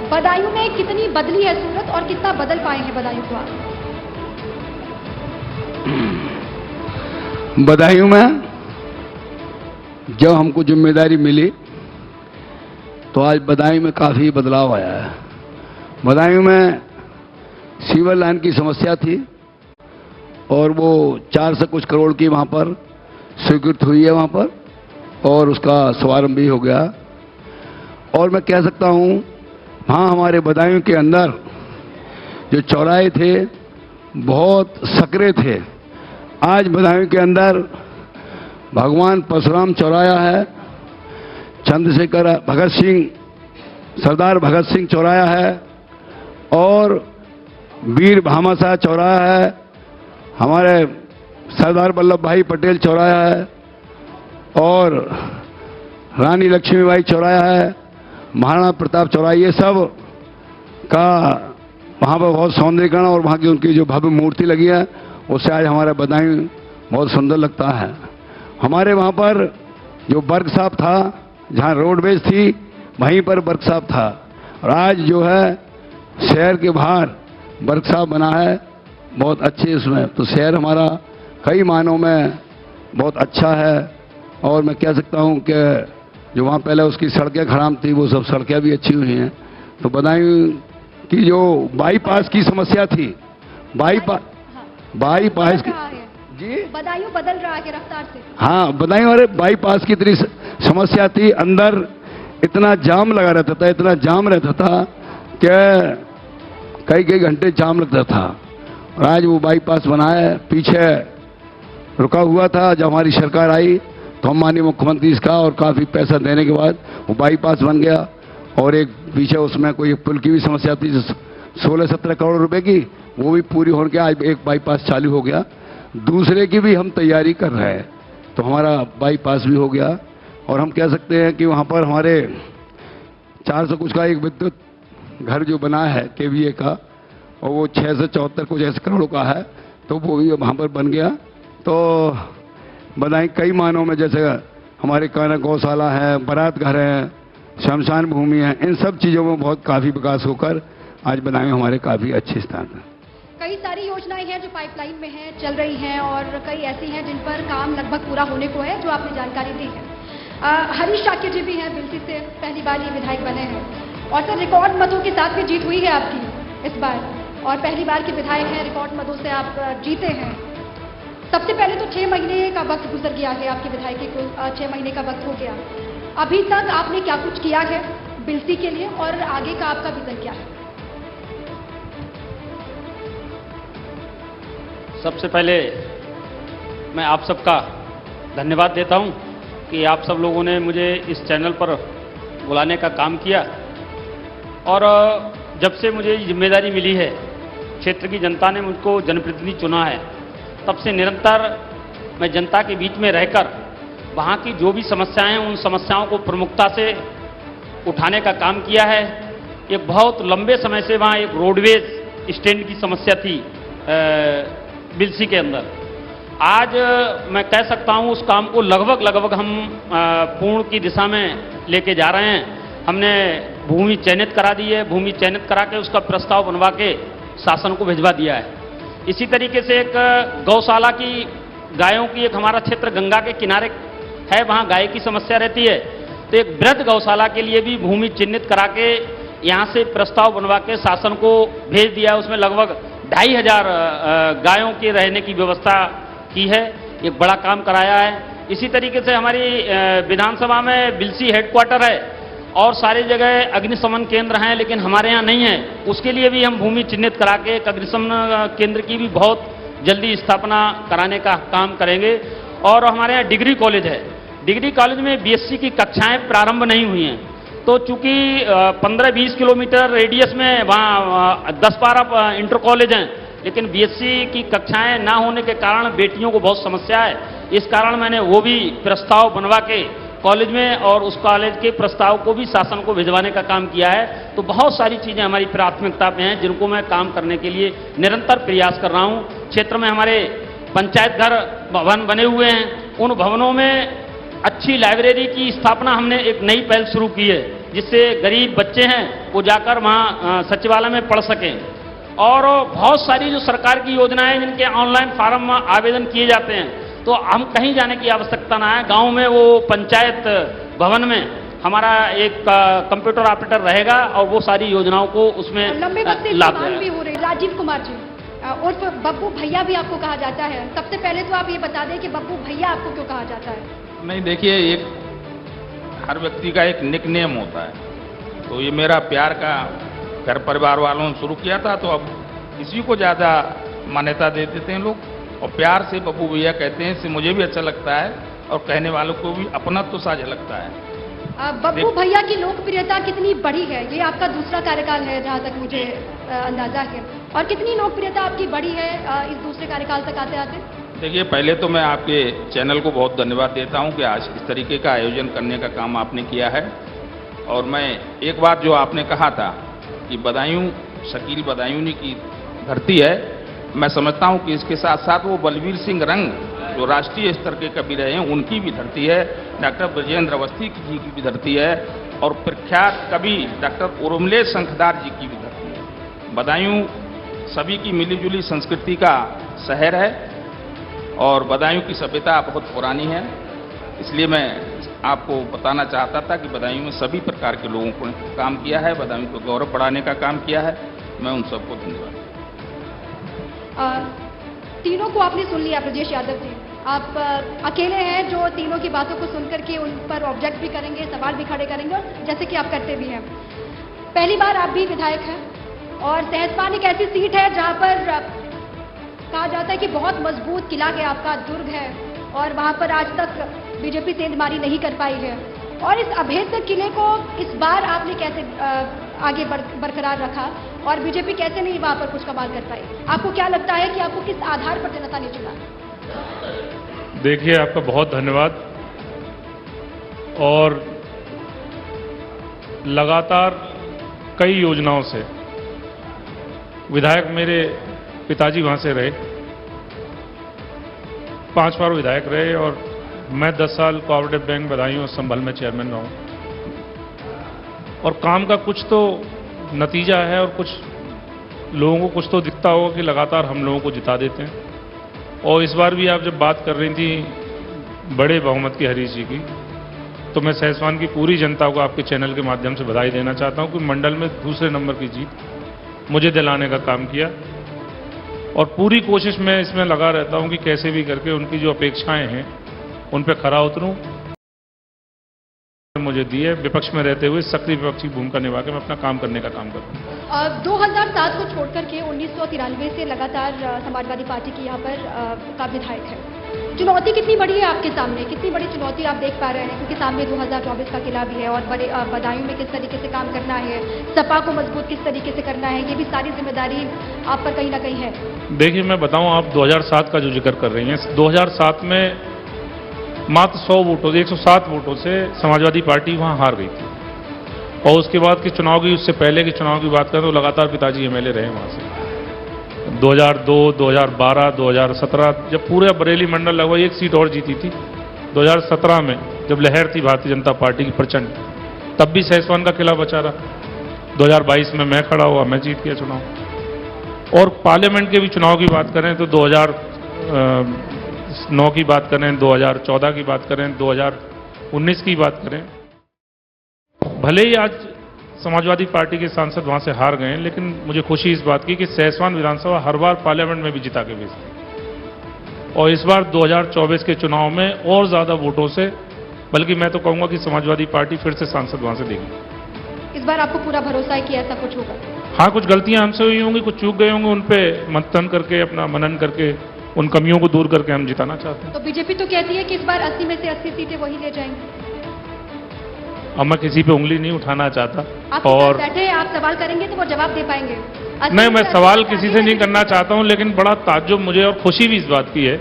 बदायूं में कितनी बदली है सूरत और कितना बदल पाए हैं बदायूं को आप? बदायूं में जब हमको जिम्मेदारी मिली तो आज बदायूं में काफी बदलाव आया है। बदायूं में सीवर लाइन की समस्या थी और वो 4 से कुछ करोड़ की वहां पर स्वीकृत हुई है वहां पर, और उसका शुभारंभ भी हो गया। और मैं कह सकता हूं वहां हमारे बदायूं के अंदर जो चौराहे थे बहुत सकरे थे। आज बदायूं के अंदर भगवान परशुराम चौराहा है, चंद्रशेखर भगत सिंह, सरदार भगत सिंह चौराहा है, और वीर भामाशाह चौराहा है, हमारे सरदार वल्लभ भाई पटेल चौराहा है, और रानी लक्ष्मीबाई चौराहा है, महाराणा प्रताप चौराहा, ये सब का वहाँ पर बहुत सौंदर्यीकरण और वहाँ की उनकी जो भव्य मूर्ति लगी है उससे आज हमारा बदायूं बहुत सुंदर लगता है। हमारे वहाँ पर जो वर्कशॉप था, जहाँ रोडवेज थी वहीं पर वर्कशॉप था, और आज जो है शहर के बाहर वर्कशॉप बना है बहुत अच्छे उसमें। तो शहर हमारा कई मायनों में बहुत अच्छा है। और मैं कह सकता हूँ कि जो वहाँ पहले उसकी सड़कें खराब थी वो सब सड़कें भी अच्छी हुई हैं। तो बदायूं की जो बाईपास की समस्या थी, बाईपास की जी बदायूं बदल रहा है रफ्तार से। हाँ, बदायूं और बाईपास की इतनी समस्या थी, अंदर इतना जाम लगा रहता था, इतना जाम रहता था कि कई घंटे जाम लगता था। और आज वो बाईपास बना है, पीछे रुका हुआ था। जब हमारी सरकार आई तो हम माननीय मुख्यमंत्री इसका और काफी पैसा देने के बाद वो बाईपास बन गया। और एक पीछे उसमें कोई पुल की भी समस्या थी 16-17 करोड़ रुपए की, वो भी पूरी होने के आज एक बाईपास चालू हो गया। दूसरे की भी हम तैयारी कर रहे हैं, तो हमारा बाईपास भी हो गया। और हम कह सकते हैं कि वहाँ पर हमारे 400 कुछ का एक विद्युत घर जो बना है केवीए का, और वो 6 से 74 कुछ ऐसे करोड़ का है, तो वो भी वहाँ पर बन गया। तो बदायूं कई मानों में, जैसे हमारे काना गौशाला है, बारात घर है, शमशान भूमि है, इन सब चीज़ों में बहुत काफ़ी विकास होकर आज बदायूं हमारे काफ़ी अच्छे स्थान है। कई सारी योजनाएं हैं जो पाइपलाइन में हैं, चल रही हैं, और कई ऐसी हैं जिन पर काम लगभग पूरा होने को है, जो आपने जानकारी दी है। हरीश शाक्य जी भी हैं, बिलसी से पहली बार ये विधायक बने हैं, और सर रिकॉर्ड मतों के साथ भी जीत हुई है आपकी इस बार, और पहली बार के विधायक हैं, रिकॉर्ड मतों से आप जीते हैं। सबसे पहले तो 6 महीने का वक्त गुजर गया है, आपकी विधायकी को 6 महीने का वक्त हो गया। अभी तक आपने क्या कुछ किया है बिलसी के लिए, और आगे का आपका विजन क्या है? सबसे पहले मैं आप सबका धन्यवाद देता हूं कि आप सब लोगों ने मुझे इस चैनल पर बुलाने का काम किया। और जब से मुझे जिम्मेदारी मिली है, क्षेत्र की जनता ने मुझको जनप्रतिनिधि चुना है, तब से निरंतर मैं जनता के बीच में रहकर वहाँ की जो भी समस्याएं हैं उन समस्याओं को प्रमुखता से उठाने का काम किया है। एक बहुत लंबे समय से वहाँ एक रोडवेज स्टैंड की समस्या थी बिलसी के अंदर। आज मैं कह सकता हूँ उस काम को लगभग हम पूर्ण की दिशा में लेके जा रहे हैं। हमने भूमि चयनित करा दी है, भूमि चयनित करा के उसका प्रस्ताव बनवा के शासन को भिजवा दिया है। इसी तरीके से एक गौशाला की गायों की एक हमारा क्षेत्र गंगा के किनारे है, वहाँ गाय की समस्या रहती है, तो एक वृहद गौशाला के लिए भी भूमि चिन्हित करा के यहाँ से प्रस्ताव बनवा के शासन को भेज दिया। उसमें लगभग 2500 गायों के रहने की व्यवस्था की है, एक बड़ा काम कराया है। इसी तरीके से हमारी विधानसभा में बिलसी हेडक्वार्टर है और सारी जगह अग्निशमन केंद्र हैं, लेकिन हमारे यहाँ नहीं है। उसके लिए भी हम भूमि चिन्हित करा के एक अग्निशमन केंद्र की भी बहुत जल्दी स्थापना कराने का काम करेंगे। और हमारे यहाँ डिग्री कॉलेज है, डिग्री कॉलेज में बीएससी की कक्षाएं प्रारंभ नहीं हुई हैं, तो चूंकि 15-20 किलोमीटर रेडियस में वहाँ 10-12 इंटर कॉलेज हैं, लेकिन बीएससी की कक्षाएं ना होने के कारण बेटियों को बहुत समस्या है। इस कारण मैंने वो भी प्रस्ताव बनवा के कॉलेज में और उस कॉलेज के प्रस्ताव को भी शासन को भिजवाने का काम किया है। तो बहुत सारी चीज़ें हमारी प्राथमिकता पे हैं जिनको मैं काम करने के लिए निरंतर प्रयास कर रहा हूँ। क्षेत्र में हमारे पंचायत घर भवन बने हुए हैं, उन भवनों में अच्छी लाइब्रेरी की स्थापना हमने एक नई पहल शुरू की है। जिससे गरीब बच्चे हैं वो जाकर वहाँ सचिवालय में पढ़ सकें। और बहुत सारी जो सरकार की योजनाएं जिनके ऑनलाइन फार्म आवेदन किए जाते हैं, तो हम कहीं जाने की आवश्यकता ना है। गांव में वो पंचायत भवन में हमारा एक कंप्यूटर ऑपरेटर रहेगा और वो सारी योजनाओं को उसमें लंबे वक्त से लाभ इस्तेमाल भी हो रहे। राजीव कुमार जी उर्फ बब्बू भैया भी आपको कहा जाता है, सबसे पहले तो आप ये बता दें कि बब्बू भैया आपको क्यों कहा जाता है? नहीं, देखिए, एक हर व्यक्ति का एक निकनेम होता है, तो ये मेरा प्यार का घर परिवार वालों ने शुरू किया था, तो अब इसी को ज़्यादा मान्यता दे देते हैं लोग और प्यार से बब्बू भैया कहते हैं। इससे मुझे भी अच्छा लगता है और कहने वालों को भी अपना तो साझा लगता है। बब्बू भैया की लोकप्रियता कितनी बढ़ी है? ये आपका दूसरा कार्यकाल है जहां तक मुझे अंदाजा है, और कितनी लोकप्रियता आपकी बढ़ी है इस दूसरे कार्यकाल तक आते आते? देखिए, पहले तो मैं आपके चैनल को बहुत धन्यवाद देता हूं कि आज इस तरीके का आयोजन करने का काम आपने किया है। और मैं एक बात जो आपने कहा था कि बदायूं शकील बदायूंनी की धरती है, मैं समझता हूं कि इसके साथ साथ वो बलवीर सिंह रंग जो राष्ट्रीय स्तर के कवि रहे हैं उनकी भी धरती है, डॉक्टर ब्रजेंद्र अवस्थी जी की भी धरती है और प्रख्यात कवि डॉक्टर उर्मिलेश शंखदार जी की भी धरती है। बदायूं सभी की मिलीजुली संस्कृति का शहर है और बदायूं की सभ्यता बहुत पुरानी है। इसलिए मैं आपको बताना चाहता था कि बदायूं में सभी प्रकार के लोगों को काम किया है, बदायूं को गौरव बढ़ाने का काम किया है। मैं उन सबको धन्यवाद। तीनों को आपने सुन लिया। ब्रजेश यादव जी, आप अकेले हैं जो तीनों की बातों को सुनकर के उन पर ऑब्जेक्ट भी करेंगे, सवाल भी खड़े करेंगे, और जैसे कि आप करते भी हैं। पहली बार आप भी विधायक हैं और सहसपान एक ऐसी सीट है जहां पर कहा जाता है कि बहुत मजबूत किला है आपका, दुर्ग है, और वहां पर आज तक बीजेपी सेंधमारी नहीं कर पाई है। और इस अभेद्य किले को इस बार आपने कैसे आगे बरकरार रखा और बीजेपी कैसे नहीं वहां पर कुछ कमाल कर पाई? आपको क्या लगता है कि आपको किस आधार पर जनता ने चुना? देखिए, आपका बहुत धन्यवाद। और लगातार कई योजनाओं से विधायक मेरे पिताजी वहां से रहे, 5 बार विधायक रहे, और मैं 10 साल कोऑपरेटिव बैंक बदायूं और संभल में चेयरमैन रहा हूं। और काम का कुछ तो नतीजा है और कुछ लोगों को कुछ तो दिखता होगा कि लगातार हम लोगों को जिता देते हैं। और इस बार भी आप जब बात कर रही थी बड़े बहुमत की हरीश जी की, तो मैं सहसवान की पूरी जनता को आपके चैनल के माध्यम से बधाई देना चाहता हूं कि मंडल में दूसरे नंबर की जीत मुझे दिलाने का काम किया। और पूरी कोशिश मैं इसमें लगा रहता हूं कि कैसे भी करके उनकी जो अपेक्षाएं हैं उन पर खरा उतरूं। मुझे दिए विपक्ष में रहते हुए सक्रिय विपक्षी भूमिका निभा के मैं अपना काम करने का काम करूं। 2007 को छोड़कर के 1993 से लगातार समाजवादी पार्टी की यहाँ पर का विधायक है। चुनौती कितनी बड़ी है आपके सामने? कितनी बड़ी चुनौती आप देख पा रहे हैं? क्योंकि सामने 2024 का किला भी है और बड़े बदायूं में किस तरीके से काम करना है, सपा को मजबूत किस तरीके से करना है, ये भी सारी जिम्मेदारी आप पर कहीं ना कहीं है। देखिए, मैं बताऊं, आप 2007 का जो जिक्र कर रही हैं, 2007 में मात्र 100 वोटों से 107 वोटों से समाजवादी पार्टी वहां हार गई थी। और उसके बाद के चुनाव की, उससे पहले के चुनाव की बात करें तो लगातार पिताजी एमएलए रहे वहां से। 2002, 2012, 2017 जब पूरे बरेली मंडल लगभग एक सीट और जीती थी। 2017 में जब लहर थी भारतीय जनता पार्टी की प्रचंड, तब भी सहसवान का किला बचा रहा। 2022 में मैं खड़ा हुआ, मैं जीत गया चुनाव। और पार्लियामेंट के भी चुनाव की बात करें तो 2009 की बात करें, 2014 की बात करें, 2019 की बात करें, भले ही आज समाजवादी पार्टी के सांसद वहां से हार गए, लेकिन मुझे खुशी इस बात की कि सहसवान विधानसभा हर बार पार्लियामेंट में भी जिता के भेजती। और इस बार 2024 के चुनाव में और ज्यादा वोटों से, बल्कि मैं तो कहूंगा कि समाजवादी पार्टी फिर से सांसद वहां से देगी। इस बार आपको पूरा भरोसा है कि ऐसा कुछ होगा? हाँ, कुछ गलतियां हमसे हुई होंगी, कुछ चूक गए होंगे, उन पर मंथन करके, अपना मनन करके, उन कमियों को दूर करके हम जिताना चाहते हैं। तो बीजेपी तो कहती है कि इस बार 80 में से 80 सीटें वही ले जाएंगे। अब मैं किसी पे उंगली नहीं उठाना चाहता। आप और बैठे आप सवाल करेंगे तो वो जवाब दे पाएंगे। नहीं, मैं सवाल किसी से नहीं करना चाहता हूं, लेकिन बड़ा ताज्जुब मुझे और खुशी भी इस बात की है।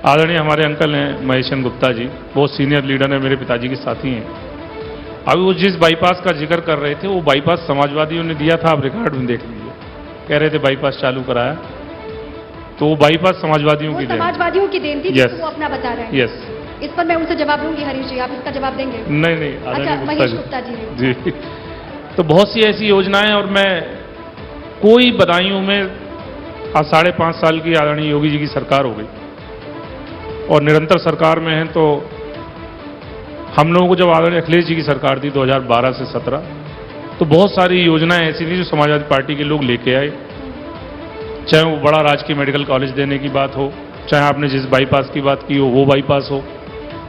आदरणीय हमारे अंकल हैं महेशन गुप्ता जी, बहुत सीनियर लीडर हैं, मेरे पिताजी के साथी हैं। अभी वो जिस बाईपास का जिक्र कर रहे थे, वो बाईपास समाजवादियों ने दिया था, आप रिकॉर्ड में देख लीजिए। कह रहे थे बाईपास चालू कराया, तो वो बाईपास समाजवादियों की देन, समाजवादियों की देन थी, Yes. वो अपना बता रहे हैं। यस। इस पर मैं उनसे जवाब दूंगी। हरीश जी, आप इसका जवाब देंगे? नहीं अच्छा, आदरणीय महेश गुप्ता जी ने। जी, तो बहुत सी ऐसी योजनाएं, और मैं कोई बदायूं में आज 5.5 साल की आदरणीय योगी जी की सरकार हो गई और निरंतर सरकार में है, तो हम लोगों को जब आदरणीय अखिलेश जी की सरकार थी 2012 से 17, तो बहुत सारी योजनाएं ऐसी थी जो समाजवादी पार्टी के लोग लेके आए, चाहे वो बड़ा राजकीय मेडिकल कॉलेज देने की बात हो, चाहे आपने जिस बाईपास की बात की हो वो बाईपास हो,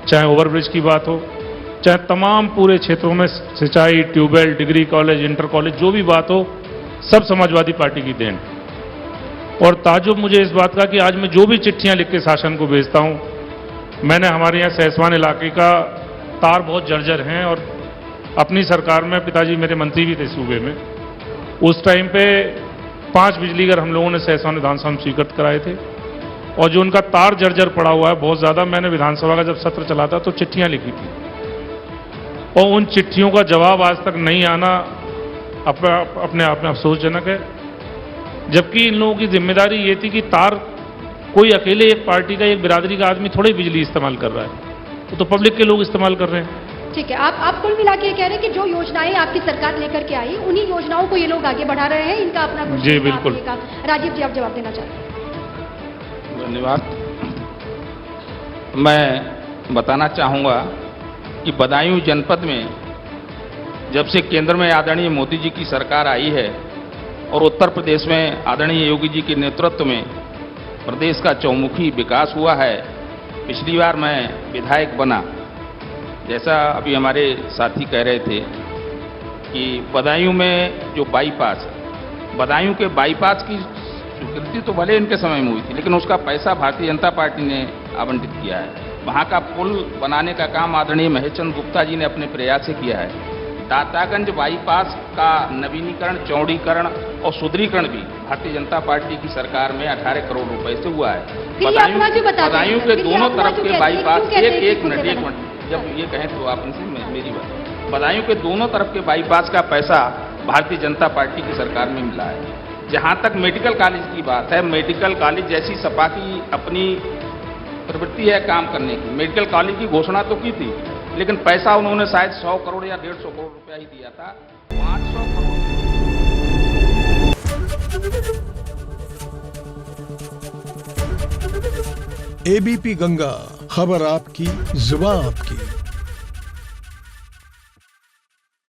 चाहे ओवरब्रिज की बात हो, चाहे तमाम पूरे क्षेत्रों में सिंचाई, tubewell, degree college, inter college, जो भी बात हो, सब समाजवादी पार्टी की देन। और ताजुब मुझे इस बात का कि आज मैं जो भी चिट्ठियां लिख के शासन को भेजता हूं, मैंने हमारे यहाँ सहसवान इलाके का तार बहुत जर्जर हैं, और अपनी सरकार में पिताजी मेरे मंत्री भी थे सूबे में, उस टाइम पे 5 बिजलीघर हम लोगों ने सहसवान विधानसभा में स्वीकृत कराए थे, और जो उनका तार जर्जर पड़ा हुआ है बहुत ज्यादा, मैंने विधानसभा का जब सत्र चला था तो चिट्ठियां लिखी थी, और उन चिट्ठियों का जवाब आज तक नहीं आना अपने आप में अफसोसजनक है। जबकि इन लोगों की जिम्मेदारी ये थी कि तार कोई अकेले एक पार्टी का, एक बिरादरी का आदमी थोड़े बिजली इस्तेमाल कर रहा है, तो पब्लिक के लोग इस्तेमाल कर रहे हैं। ठीक है, आप कुल मिला के कह रहे हैं कि जो योजनाएं आपकी सरकार लेकर के आई, उन्हीं योजनाओं को ये लोग आगे बढ़ा रहे हैं, इनका अपना कुछ जी बिल्कुल। राजीव जी, आप जवाब देना चाहते हैं? धन्यवाद। मैं बताना चाहूँगा कि बदायूं जनपद में जब से केंद्र में आदरणीय मोदी जी की सरकार आई है और उत्तर प्रदेश में आदरणीय योगी जी के नेतृत्व में प्रदेश का चौमुखी विकास हुआ है। पिछली बार मैं विधायक बना, जैसा अभी हमारे साथी कह रहे थे कि बदायूं में जो बाईपास, बदायूं के बाईपास की स्वीकृति तो भले इनके समय में हुई थी, लेकिन उसका पैसा भारतीय जनता पार्टी ने आवंटित किया है। वहाँ का पुल बनाने का काम आदरणीय महेश चंद्र गुप्ता जी ने अपने प्रयास से किया है। दातागंज बाईपास का नवीनीकरण, चौड़ीकरण और सुदृढ़ीकरण भी भारतीय जनता पार्टी की सरकार में 18 करोड़ रुपए से हुआ है। बदायूं के दोनों तरफ के बाईपास, एक मिनट, जब ये कहें तो आप इनसे मेरी बात, बदायूं के दोनों तरफ के बाईपास का पैसा भारतीय जनता पार्टी की सरकार में मिला है। जहां तक मेडिकल कॉलेज की बात है, मेडिकल कॉलेज जैसी सपा की अपनी प्रवृत्ति है काम करने की, मेडिकल कॉलेज की घोषणा तो की थी, लेकिन पैसा उन्होंने शायद 100 करोड़ या 150 करोड़ रुपया ही दिया था। 500 करोड़। एबीपी गंगा, खबर आपकी, जुबान आपकी।